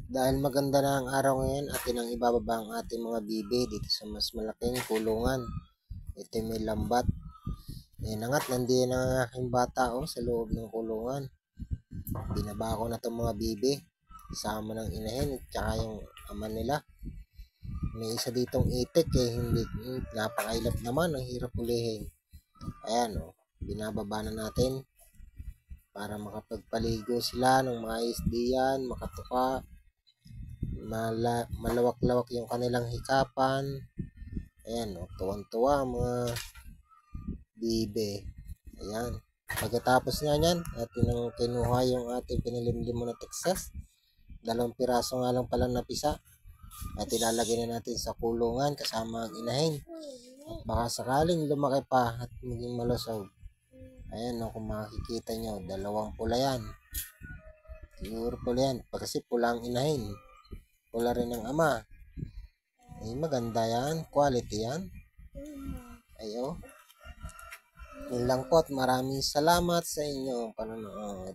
Dahil maganda na ang araw ngayon, atin ang ibababa ang ating mga bibe dito sa mas malaking kulungan. Ito may lambat. Ayan na nga't nandiyan ang aking bata sa loob ng kulungan. Binaba ko na itong mga bibe. Kasama ng inahin at saka yung ama nila. May isa ditong itik hindi, napakailap naman, ang hirap ulihin. Ayan binababa na natin para makapagpaligo sila ng maayos diyan, makatuka. Malawak-lawak yung kanilang hikapan. Ayan tuwang-tuwa mga bibe. Ayan, pagkatapos nga yan, atin ang kinuha yung ating pinilimlim na Texas. 2 piraso nga lang pala napisa at ilalagay na natin sa kulungan kasama ang inahin. At baka sakaling lumaki pa at maging malusog. Ayan kung makikita nyo, 2 pula yan. Siguro pula yan, kasi pula ang inahin, pula rin ang ama. Ay maganda yan, quality yan. Ayo, yun lang po at maraming salamat sa inyong panonood.